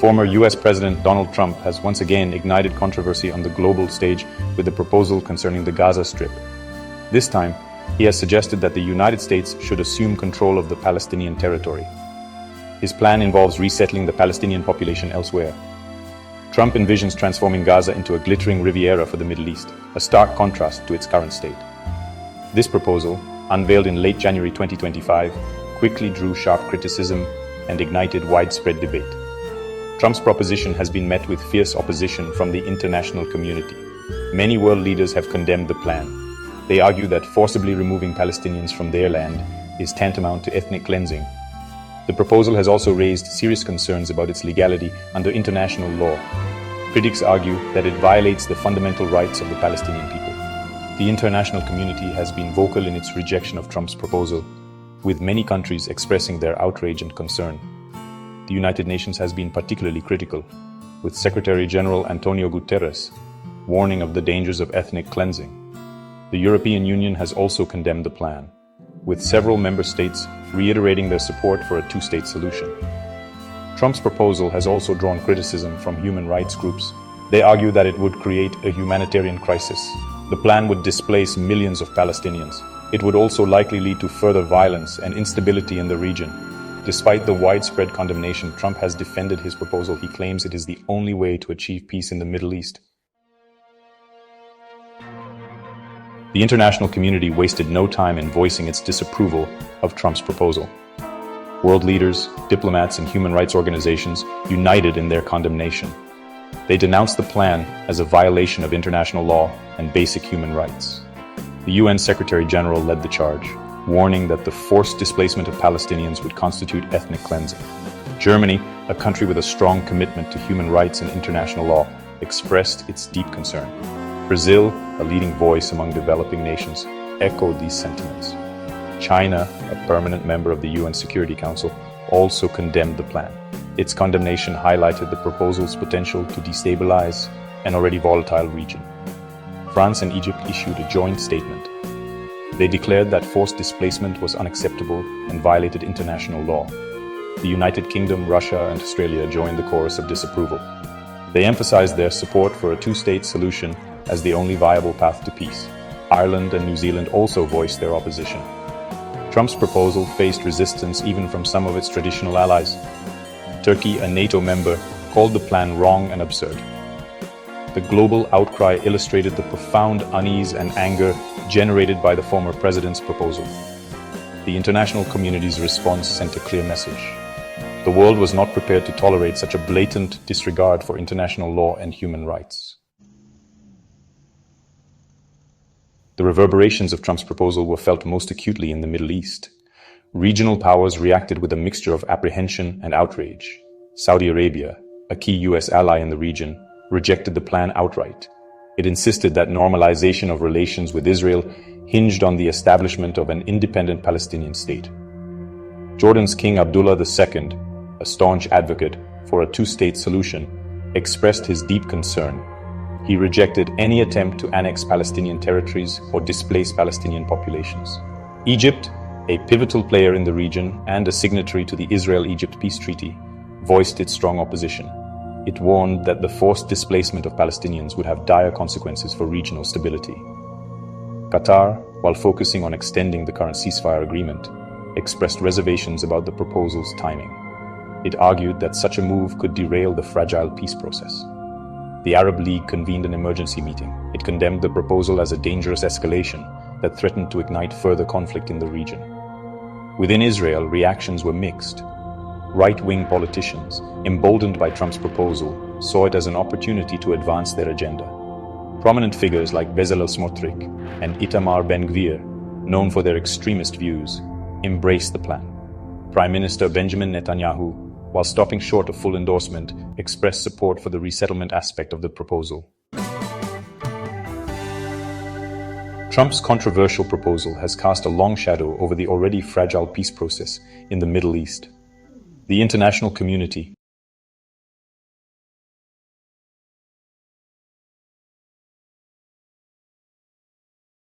Former US President Donald Trump has once again ignited controversy on the global stage with a proposal concerning the Gaza Strip. This time, he has suggested that the United States should assume control of the Palestinian territory. His plan involves resettling the Palestinian population elsewhere. Trump envisions transforming Gaza into a glittering Riviera for the Middle East, a stark contrast to its current state. This proposal, unveiled in late January 2025, quickly drew sharp criticism and ignited widespread debate. Trump's proposition has been met with fierce opposition from the international community. Many world leaders have condemned the plan. They argue that forcibly removing Palestinians from their land is tantamount to ethnic cleansing. The proposal has also raised serious concerns about its legality under international law. Critics argue that it violates the fundamental rights of the Palestinian people. The international community has been vocal in its rejection of Trump's proposal, with many countries expressing their outrage and concern. The United Nations has been particularly critical, with Secretary General Antonio Guterres warning of the dangers of ethnic cleansing. The European Union has also condemned the plan, with several member states reiterating their support for a two-state solution. Trump's proposal has also drawn criticism from human rights groups. They argue that it would create a humanitarian crisis. The plan would displace millions of Palestinians. It would also likely lead to further violence and instability in the region. Despite the widespread condemnation, Trump has defended his proposal. He claims it is the only way to achieve peace in the Middle East. The international community wasted no time in voicing its disapproval of Trump's proposal. World leaders, diplomats, and human rights organizations united in their condemnation. They denounced the plan as a violation of international law and basic human rights. The UN Secretary General led the charge, warning that the forced displacement of Palestinians would constitute ethnic cleansing. Germany, a country with a strong commitment to human rights and international law, expressed its deep concern. Brazil, a leading voice among developing nations, echoed these sentiments. China, a permanent member of the UN Security Council, also condemned the plan. Its condemnation highlighted the proposal's potential to destabilize an already volatile region. France and Egypt issued a joint statement. They declared that forced displacement was unacceptable and violated international law. The United Kingdom, Russia, and Australia joined the chorus of disapproval. They emphasized their support for a two-state solution as the only viable path to peace. Ireland and New Zealand also voiced their opposition. Trump's proposal faced resistance even from some of its traditional allies. Turkey, a NATO member, called the plan wrong and absurd. The global outcry illustrated the profound unease and anger generated by the former president's proposal. The international community's response sent a clear message. The world was not prepared to tolerate such a blatant disregard for international law and human rights. The reverberations of Trump's proposal were felt most acutely in the Middle East. Regional powers reacted with a mixture of apprehension and outrage. Saudi Arabia, a key US ally in the region, rejected the plan outright. It insisted that normalization of relations with Israel hinged on the establishment of an independent Palestinian state. Jordan's King Abdullah II, a staunch advocate for a two-state solution, expressed his deep concern. He rejected any attempt to annex Palestinian territories or displace Palestinian populations. Egypt, a pivotal player in the region and a signatory to the Israel-Egypt peace treaty, voiced its strong opposition. It warned that the forced displacement of Palestinians would have dire consequences for regional stability. Qatar, while focusing on extending the current ceasefire agreement, expressed reservations about the proposal's timing. It argued that such a move could derail the fragile peace process. The Arab League convened an emergency meeting. It condemned the proposal as a dangerous escalation that threatened to ignite further conflict in the region. Within Israel, reactions were mixed. Right-wing politicians, emboldened by Trump's proposal, saw it as an opportunity to advance their agenda. Prominent figures like Bezalel Smotrich and Itamar Ben-Gvir, known for their extremist views, embraced the plan. Prime Minister Benjamin Netanyahu, while stopping short of full endorsement, expressed support for the resettlement aspect of the proposal. Trump's controversial proposal has cast a long shadow over the already fragile peace process in the Middle East. The international community,